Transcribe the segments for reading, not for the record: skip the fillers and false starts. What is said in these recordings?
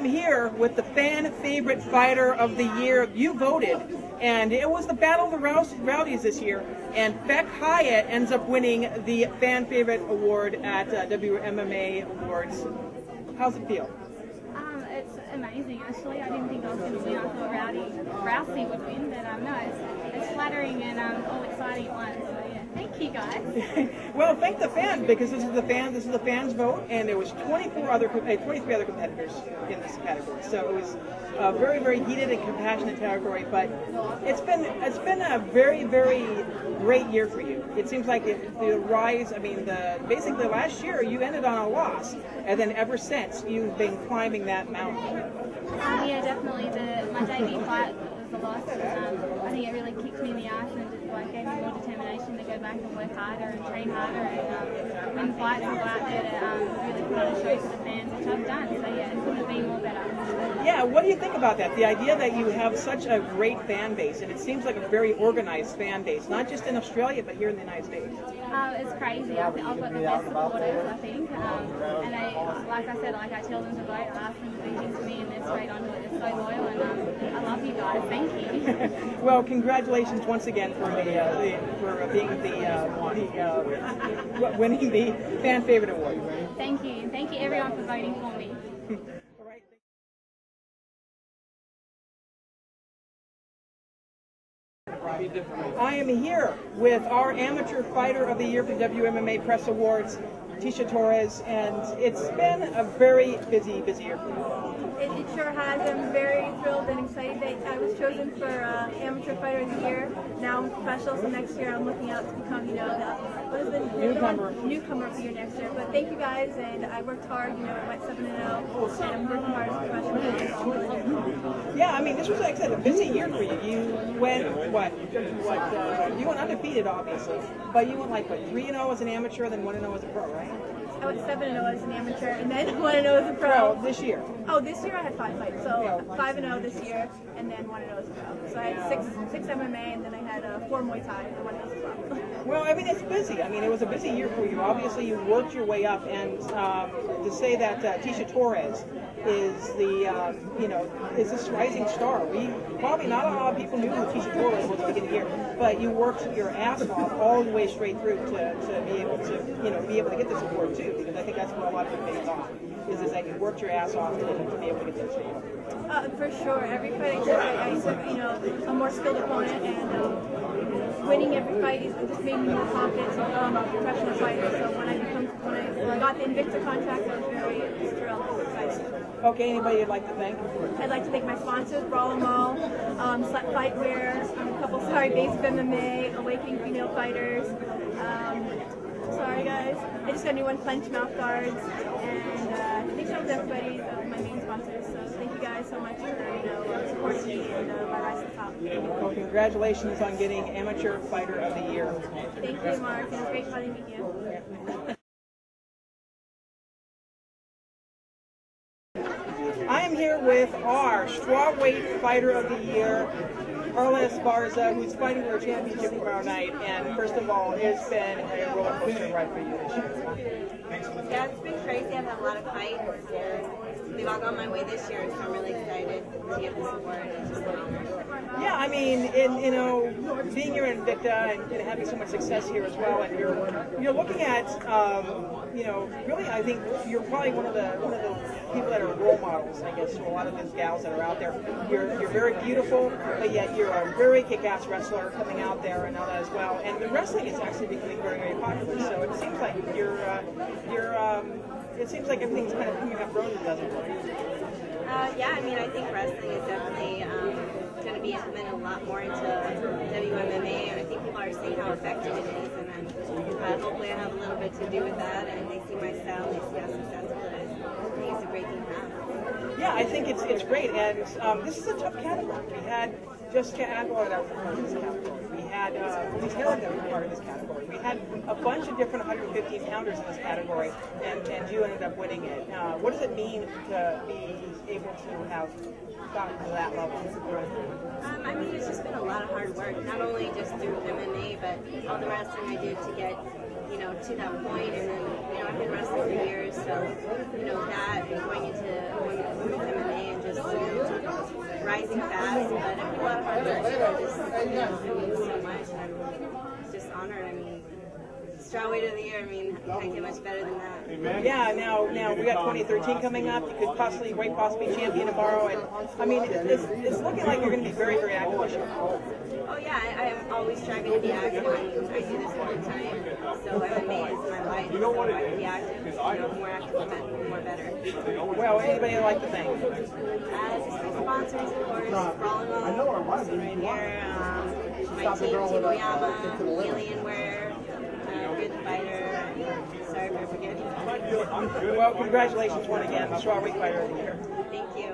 am here with the fan favorite fighter of the year. You voted, and it was the Battle of the Rowdies this year, and Bec Hyatt ends up winning the fan favorite award at WMMA Awards. How's it feel? It's amazing, actually. I didn't think I was going to win. I thought Rousey would win, but no, it's flattering and all exciting at once. So yeah, thank you guys. Well, thank the fans, because this is the fans' vote, and there was 23 other competitors in this category. So it was a very, very heated and compassionate category. But it's been a very, very great year for you. It seems like the rise. I mean, basically last year you ended on a loss, and then ever since you've been climbing that mountain. Yeah, definitely. My debut fight was a loss. I think it really kicked me in the ass and just gave me more determination to go back and work harder and train harder and win fights and go out there to really put on a show for the fans, which I've done. So yeah, it couldn't have been more better. Yeah, what do you think about that? The idea that you have such a great fan base, and it seems like a very organized fan base, not just in Australia, but here in the United States. It's crazy. I've got the best supporters, I think. And like I said, I tell them to vote, I ask them to do things for me, and they're straight onto it. They're so loyal, and I love you guys. Thank you. Well, congratulations once again for winning the fan favorite award. Thank you, and thank you everyone for voting for me. I am here with our Amateur Fighter of the Year for WMMA Press Awards, Tecia Torres, and it's been a very busy year for you. It sure has. I'm very thrilled and excited that I was chosen for Amateur Fighter of the Year. Now I'm professional, so next year I'm looking out to become, the newcomer of the year next year. But thank you guys, and I worked hard. I went 7-0, and I'm working hard as a professional. Yeah, I mean, this was, like I said, a busy year for you. You went you went undefeated, obviously, but you went 3-0 as an amateur, then 1-0 as a pro, right? I went 7-0 as an amateur, and then 1-0 as a pro. This year. Oh, this year I had 5 fights, so 5-0 this year, and then 1-0 as a pro. So I had 6 MMA, and then I had 4 Muay Thai, and 1 as a pro. Well, I mean, it's busy. I mean, it was a busy year for you. Obviously, you worked your way up, and to say that Tecia Torres is is this rising star. Probably not a lot of people knew who Tecia Torres was at the beginning of the year, but you worked your ass off all the way straight through to be able to get this award too, because I think that's what a lot of it pays off, is that you worked your ass off to be able to get this award. For sure. Every fight I took, a more skilled opponent, and winning every fight just made me more confident to become a professional fighter. So when I got the Invicta contract, I was very thrilled and excited. Okay, anybody you'd like to thank? I'd like to thank my sponsors, Brawl 'Em All, Slut Fightwear, a couple Basic MMA, Awakening Female Fighters. Sorry guys, I just got a new one, Clench Mouth Guards, and thanks to everybody, my main sponsors. So thank you guys so much for supporting me and my rise to the top. Well, congratulations on getting Amateur Fighter of the Year. Thank you, Mark. It was great fun to meet you. I am here with our Strawweight Fighter of the Year, Carla Esparza, who's fighting for a championship tomorrow night. And first of all, it's been a roller coaster ride for you this year. Yeah, it's been crazy. I've had a lot of fights, and they've all gone my way this year, so I'm really excited to get this award. It's just an honor. Yeah, I mean, being here in Invicta and having so much success here as well, and you're looking at, really, I think you're probably one of the people that are role models, I guess, to a lot of those gals that are out there. You're very beautiful, but yet you're a very kick-ass wrestler coming out there and all that as well. And the wrestling is actually becoming very, very popular. So it seems like it seems like everything's kind of coming up roses, doesn't it? Yeah, I mean, I think wrestling is definitely going to be implemented a lot more into WMMA, and I think people are seeing how effective it is, and then hopefully I have a little bit to do with that, and they see my style, they see how successful it is. I think it's a great thing to have. Yeah, I think it's great, and this is a tough category. We had Jessica Aguilar that was part of this category. We had Louise Taylor that was part of this category. We had a bunch of different 115-pounders in this category, and you ended up winning it. What does it mean to be able to have gotten to that level? I mean, it's just been a lot of hard work, not only just through MMA MMA, but all the wrestling I did to get, you know, to that point, and then, you know, I've been wrestling for years, so, you know, that going into women's MMA and just, you know, rising fast, but I put a lot of hard work into it. Just, you know, it means so much, and I'm just honored. I mean, Strawweight of the year, I mean, can't get much better than that. Yeah, now we got 2013 coming up. You could possibly champion tomorrow, and I mean, it's looking like you're going to be very, very active this year. Oh yeah, I am always striving to be active. I do this all the time. So MMA is my life. So I can be active. You know, more active, the more better. Well, anybody like the thing? Just the sponsors, of course. Brolimo, this one right here. My team, Tiboyama, Alienware, Good the Fighter. Sorry for forgetting. Well, congratulations once again, Strawweight Fighter of the Year. Thank you.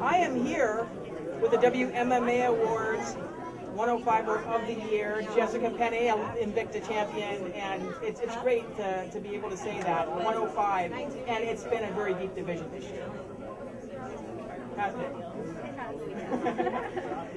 I am here with the WMMA Awards 105er of the Year, Jessica Penne, Invicta champion, and it's great to be able to say that, 105, and it's been a very deep division this year. Hasn't it?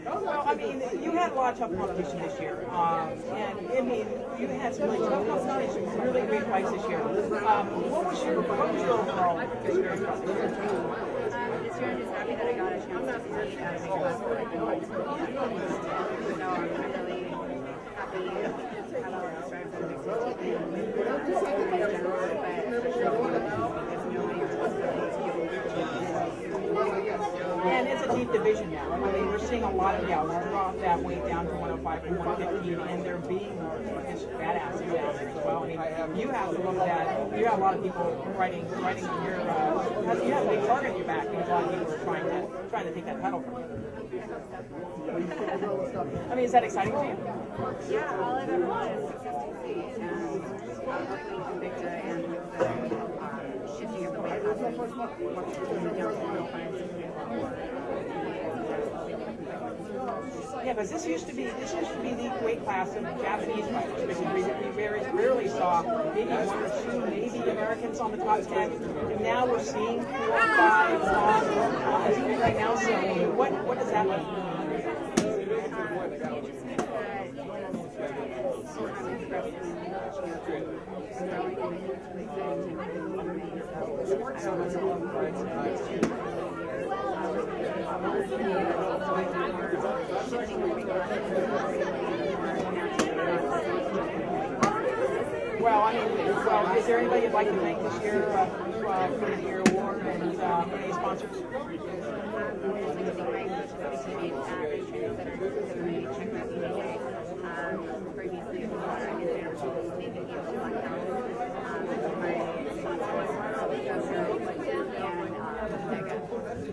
Well, I mean, you had a lot of tough competition this year, and I mean, you had some really tough competition, some really great fights this year. What was your overall experience? This year I'm just happy that I got a chance to compete at a big class like so I'm really happy to have all the strides at a big class team. In general, but especially because nobody else was And it's a deep division now. I mean, we're seeing a lot of gals drop that weight down to 105 from 115, and they're being just badasses down there as well. I mean, you have to look at, you have a lot of people writing your, you have a big target on your back because a lot of people are trying to take that title from you. I mean, is that exciting to you? Yeah, all I've ever wanted is consistency, and hopefully Invicta and with the shifting of the weight class, down to 105. Yeah, because this used to be the weight class of Japanese fighters, because we very rarely saw maybe one or two, maybe Americans on the top 10. And now we're seeing 4 or 5 right now. So what does that mean? Well, I mean, is there anybody you'd like to thank this year for the year award and any sponsors?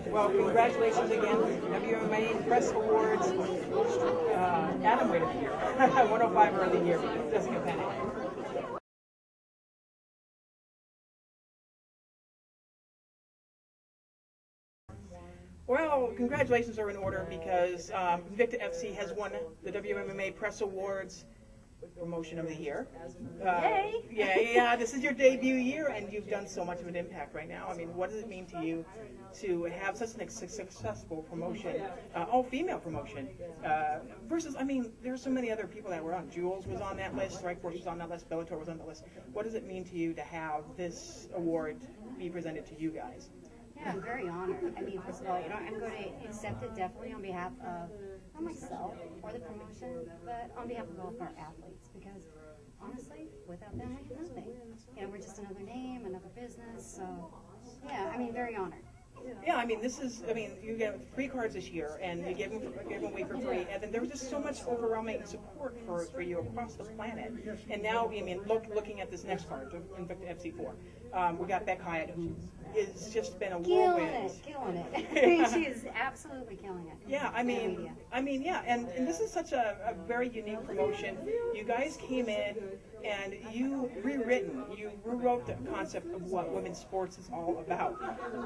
Well, congratulations again, WMMA Press Awards, Atomweight of the Year, 105er of the Year, Jessica Penne. Well, congratulations are in order because InvictaFC has won the WMMA Press Awards Promotion of the Year. Yay! Yeah, this is your debut year and you've done so much of an impact right now. I mean, what does it mean to you to have such a successful promotion, all-female promotion, versus, I mean, there's so many other people that were on. Jules was on that list, Strikeforce was on that list, Bellator was on that list. What does it mean to you to have this award be presented to you guys? Yeah, I'm very honored. I mean, first of all, I'm going to accept it definitely on behalf of not myself or the promotion, but on behalf of all of our athletes. Because honestly, without them, we have nothing. We're just another name, another business. So, yeah, I mean, very honored. Yeah, I mean, you get free cards this year, and you give them away for free, and then there was just so much overwhelming support for you across the planet. And now, I mean, looking at this next card, InvictaFC 4, we got Bec Hyatt, who has just been a whirlwind. Killing it. She is absolutely killing it. Yeah, I mean, yeah, and this is such a very unique promotion. You guys came in and you rewrote the concept of what women's sports is all about.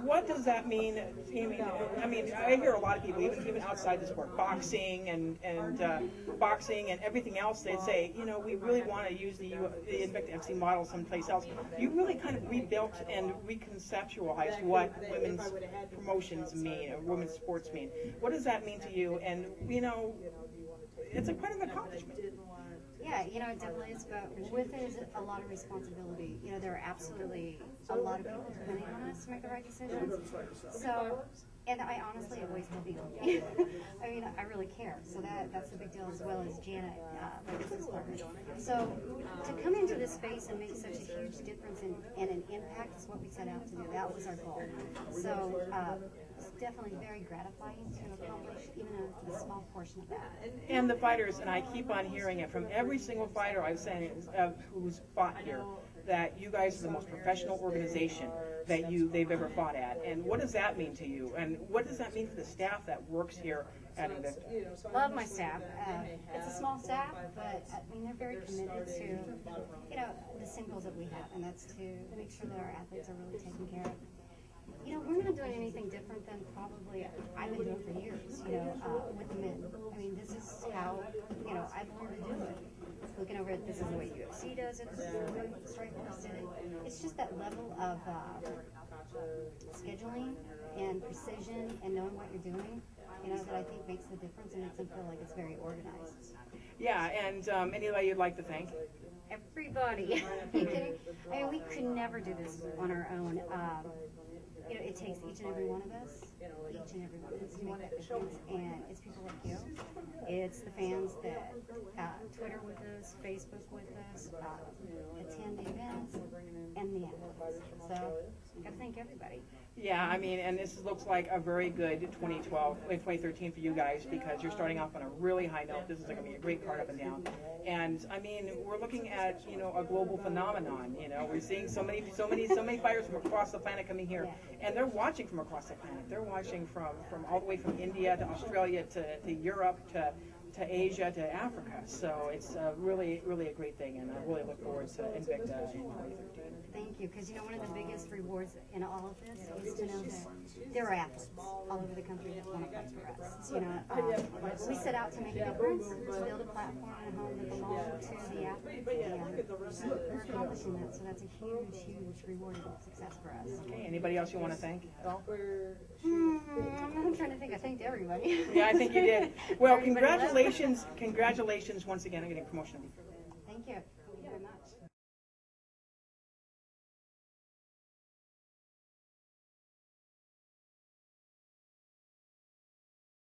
What does that mean? I mean, I hear a lot of people, even outside the sport, boxing and boxing and everything else. They'd say, you know, we really want to use the InvictaFC model someplace else. You really kind of rebuilt and reconceptualized what women's promotions mean, or women's sports mean. What does that mean to you? And you know, it's a quite an accomplishment. Yeah, you know, it definitely is, but with it is a lot of responsibility. You know, there are absolutely a lot of people depending on us to make the right decisions. So, and I honestly always tell people, I mean, I really care. So that's the big deal, as well as Janet, my business partner. So to come into this space and make such a huge difference and an impact is what we set out to do. That was our goal. So it's definitely very gratifying to accomplish even a small portion of that. And the fighters, and I keep on hearing it from every single fighter I've seen who's fought here, that you guys are the most professional organization that they've ever fought at. And what does that mean to you? And what does that mean for the staff that works here at Invicta? Love my staff. It's a small staff, but I mean, they're very committed to, you know, the same goals that we have, and that's to make sure that our athletes are really taken care of. You know, we're not doing anything different than probably I've been doing for years, you know, with the men. I mean, this is how, you know, I've learned to do it. Looking over it, this is the way UFC does it, this is the way Strawweight did it. It's just that level of scheduling and precision and knowing what you're doing, you know, that I think makes the difference and makes them feel like it's very organized. Yeah, and anybody you'd like to thank? Everybody. I mean, we could never do this on our own. You know, it takes each and every one of us, each and every one of us to make that difference, and it's people like you. It's the fans that Twitter with us, Facebook with us, attend the events, and the athletes. So, I gotta thank everybody. Yeah, I mean, and this looks like a very good 2013 for you guys, because you're starting off on a really high note. This is going to be a great card up and down. And I mean, we're looking at, you know, a global phenomenon. You know, we're seeing so many fighters from across the planet coming here, and they're watching from across the planet. They're watching from all the way from India to Australia to Europe to Asia to Africa. So it's really a great thing, and I really look forward to Invicta in 2013. Thank you, because you know, one of the biggest rewards in all of this is to know that there are athletes all over the country that want to fight for us. You know, we set out to make a difference, to build a platform and a home that belongs to the athletes, and we're accomplishing that. So that's a huge rewarding success for us. Okay, anybody else you want to thank at all? I'm trying to think. I thanked everybody. Yeah, I think you did. Well, congratulations once again on getting promotion. Thank you. Thank you very much.